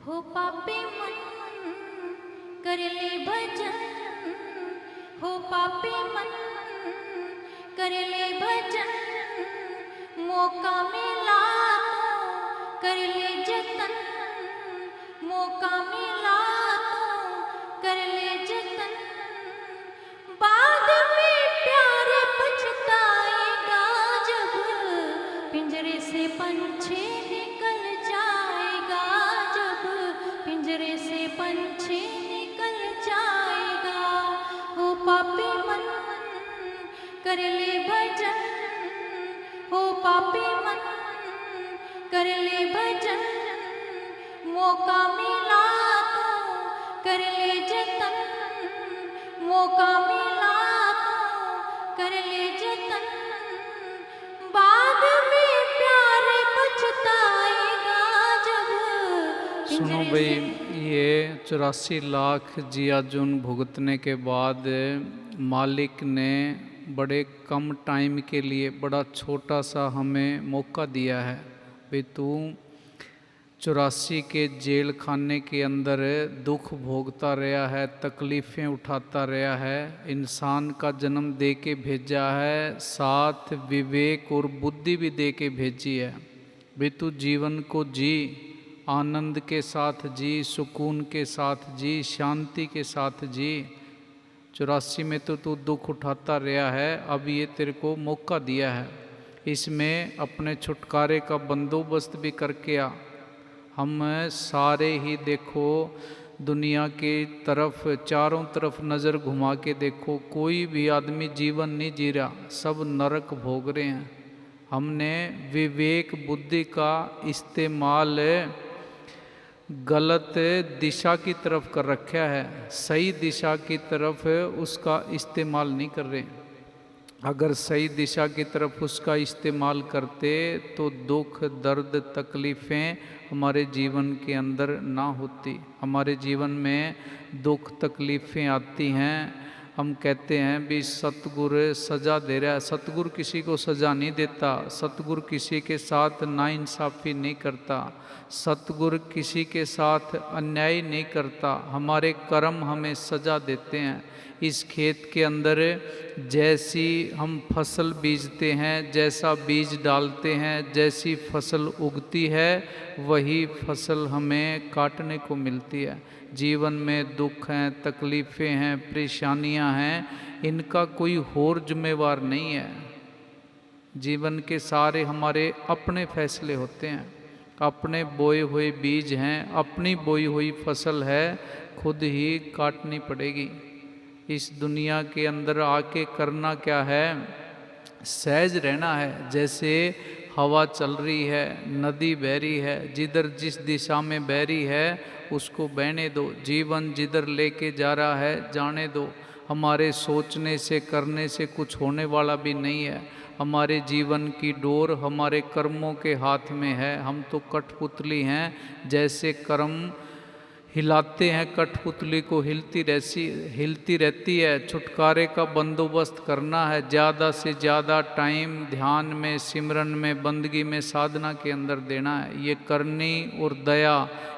हो पापी मन कर ले भजन, हो पापी मन कर ले भजन, मौका मिला तो कर ले जतन, मौका मिला तो कर ले जतन, बाद में प्यार पछताएगा जब पिंजरे से पंछी निकल जाएगा, जब पिंजरे से पंछी निकल जाएगा। हो पापी मन कर ले भजन, हो पापी मन कर ले भजन, मौका मिला तो कर ले जतन, मौका मिला तो कर ले जतन, बाद में प्यार पछताएगा जब। सुनो भाई, ये 84 लाख जिया जुन भुगतने के बाद मालिक ने बड़े कम टाइम के लिए बड़ा छोटा सा हमें मौका दिया है। भाई तू 84 के जेल खाने के अंदर दुख भोगता रहा है, तकलीफ़ें उठाता रहा है, इंसान का जन्म दे के भेजा है, साथ विवेक और बुद्धि भी दे के भेजी है। भाई तू जीवन को जी, आनंद के साथ जी, सुकून के साथ जी, शांति के साथ जी। 84 में तो तू दुख उठाता रहा है, अब ये तेरे को मौका दिया है, इसमें अपने छुटकारे का बंदोबस्त भी करके आ। हम सारे ही देखो दुनिया के तरफ, चारों तरफ नज़र घुमा के देखो, कोई भी आदमी जीवन नहीं जी रहा, सब नरक भोग रहे हैं। हमने विवेक बुद्धि का इस्तेमाल गलत दिशा की तरफ कर रखा है, सही दिशा की तरफ उसका इस्तेमाल नहीं कर रहे। अगर सही दिशा की तरफ उसका इस्तेमाल करते तो दुख दर्द तकलीफ़ें हमारे जीवन के अंदर ना होती। हमारे जीवन में दुख तकलीफ़ें आती हैं, हम कहते हैं भी सतगुरु सज़ा दे रहा है। सतगुरु किसी को सज़ा नहीं देता, सतगुरु किसी के साथ नाइंसाफ़ी नहीं करता, सतगुरु किसी के साथ अन्याय नहीं करता। हमारे कर्म हमें सज़ा देते हैं। इस खेत के अंदर जैसी हम फसल बीजते हैं, जैसा बीज डालते हैं, जैसी फसल उगती है, वही फसल हमें काटने को मिलती है। जीवन में दुख हैं, तकलीफ़ें हैं, परेशानियां हैं, इनका कोई और जिम्मेवार नहीं है। जीवन के सारे हमारे अपने फैसले होते हैं, अपने बोए हुए बीज हैं, अपनी बोई हुई फसल है, खुद ही काटनी पड़ेगी। इस दुनिया के अंदर आके करना क्या है? सहज रहना है। जैसे हवा चल रही है, नदी बह रही है, जिधर जिस दिशा में बह रही है उसको बहने दो। जीवन जिधर लेके जा रहा है जाने दो। हमारे सोचने से करने से कुछ होने वाला भी नहीं है। हमारे जीवन की डोर हमारे कर्मों के हाथ में है। हम तो कठपुतली हैं, जैसे कर्म हिलाते हैं कठपुतली को, हिलती रहती है। छुटकारे का बंदोबस्त करना है, ज़्यादा से ज़्यादा टाइम ध्यान में, सिमरन में, बंदगी में, साधना के अंदर देना है। ये करनी और दया,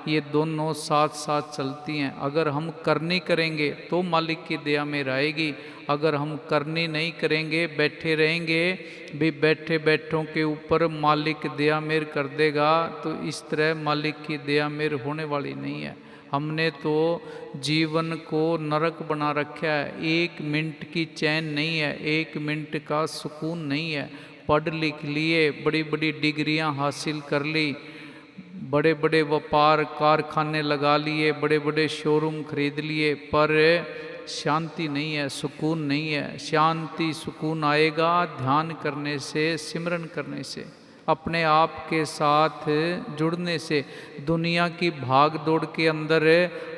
ये दोनों साथ साथ चलती हैं। अगर हम करनी करेंगे तो मालिक की दया में रहेगी, अगर हम करनी नहीं करेंगे, बैठे रहेंगे भी, बैठे बैठों के ऊपर मालिक दया मेर कर देगा, तो इस तरह मालिक की दया मेर होने वाली नहीं है। हमने तो जीवन को नरक बना रखा है। 1 मिनट की चैन नहीं है, 1 मिनट का सुकून नहीं है। पढ़ लिख लिए, बड़ी बड़ी डिग्रियां हासिल कर ली, बड़े बड़े व्यापार कारखाने लगा लिए, बड़े बड़े शोरूम खरीद लिए, पर शांति नहीं है, सुकून नहीं है। शांति सुकून आएगा ध्यान करने से, सिमरन करने से, अपने आप के साथ जुड़ने से। दुनिया की भाग दौड़ के अंदर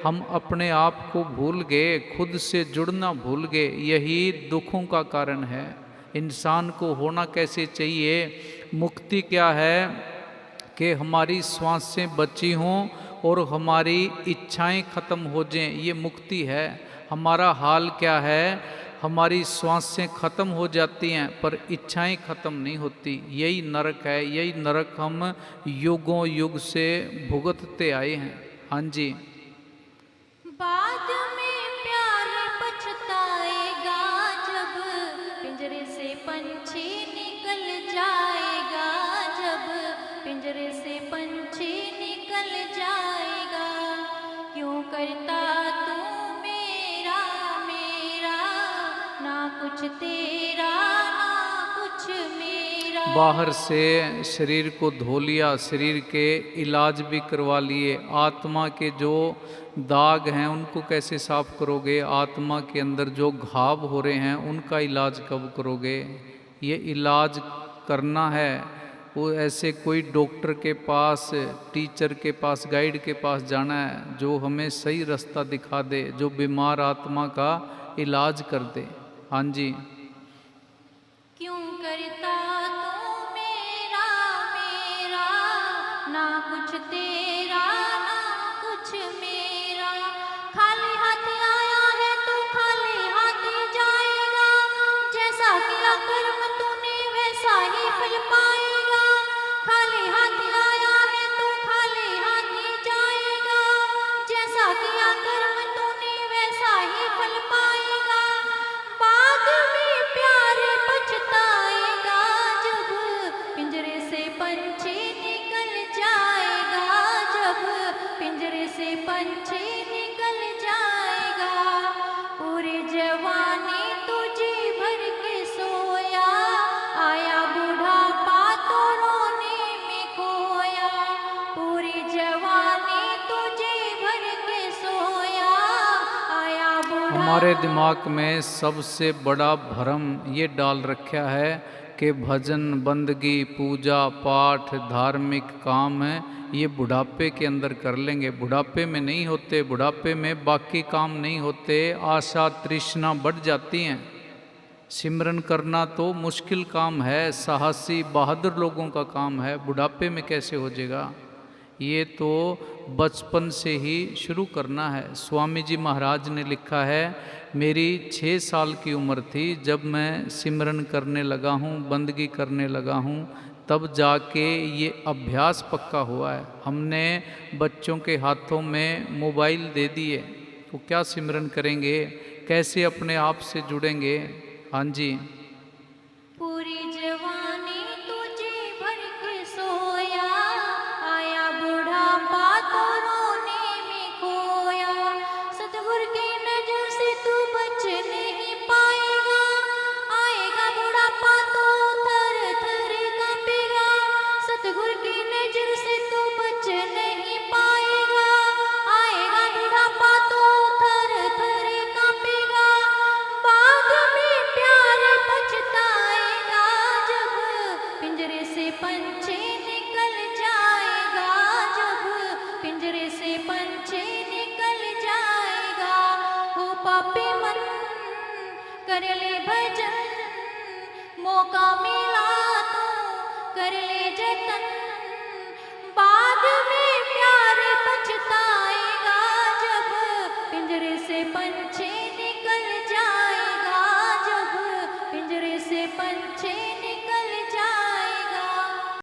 हम अपने आप को भूल गए, खुद से जुड़ना भूल गए। यही दुखों का कारण है। इंसान को होना कैसे चाहिए? मुक्ति क्या है? कि हमारी श्वासें बची हों और हमारी इच्छाएं खत्म हो जाएं, ये मुक्ति है। हमारा हाल क्या है? हमारी श्वासें खत्म हो जाती हैं पर इच्छाएं खत्म नहीं होती। यही नरक है, यही नरक हम युगों युग से भुगतते आए हैं। हाँ जी। बाद में प्यार पछताएगा जब पिंजरे से पंछी निकल जाएगा, जब पिंजरे से पंछी निकल जाएगा। क्यों करता तू मेरा मेरा, ना कुछ तेरा ना कुछ मेरा। बाहर से शरीर को धो लिया, शरीर के इलाज भी करवा लिए, आत्मा के जो दाग हैं उनको कैसे साफ करोगे? आत्मा के अंदर जो घाव हो रहे हैं उनका इलाज कब करोगे? ये इलाज करना है वो ऐसे कोई डॉक्टर के पास, टीचर के पास, गाइड के पास जाना है जो हमें सही रास्ता दिखा दे, जो बीमार आत्मा का इलाज कर दे। हाँ जी। क्यों करता तू मेरा मेरा, ना कुछ तेरा ना कुछ मेरा। खाली हाथ आया है तो खाली हाथ जाएगा, जैसा किया कर्म तूने वैसा ही फल पाएगा। खाली हाथ आया है तो खाली हाथ जाएगा, जैसा किया कर्म तूने वैसा ही फल पाएगा। बाद में प्यार पछताएगा जब पिंजरे से पंछी निकल जाएगा, जब पिंजरे से पंछी निकल जाएगा। पूरी जवानी तुझे भर के सोया, आया बुढ़ापा तो रोने में खोया। पूरी जवानी तुझे भर के सोया, आया बुढ़ापा। हमारे दिमाग में सबसे बड़ा भ्रम ये डाल रखा है कि भजन बंदगी पूजा पाठ धार्मिक काम है ये बुढ़ापे के अंदर कर लेंगे। बुढ़ापे में नहीं होते, बुढ़ापे में बाकी काम नहीं होते, आशा तृष्णा बढ़ जाती हैं। सिमरन करना तो मुश्किल काम है, साहसी बहादुर लोगों का काम है, बुढ़ापे में कैसे हो जाएगा? ये तो बचपन से ही शुरू करना है। स्वामी जी महाराज ने लिखा है, मेरी 6 साल की उम्र थी जब मैं सिमरन करने लगा हूँ, बंदगी करने लगा हूँ, तब जाके ये अभ्यास पक्का हुआ है। हमने बच्चों के हाथों में मोबाइल दे दिए तो क्या सिमरन करेंगे? कैसे अपने आप से जुड़ेंगे? हाँ जी। पूरी जवानी तुझे भर के सोया, आया बुढ़ापा तो रोने में खोया। सतगुरु की नजर से तू बच नहीं पाएगा, आएगा बुढ़ापा तो थर थर कांपेगा। सतगुरु की नजर से तू बच नहीं पाएगा, आएगा बुढ़ापा तो थर थर कांपेगा। बाद में प्यार पछताएगा जब पिंजरे से पंछी निकल जाएगा, जब पिंजरे से पंछी निकल जाएगा। हो पापी मन कर ले भजन, मौका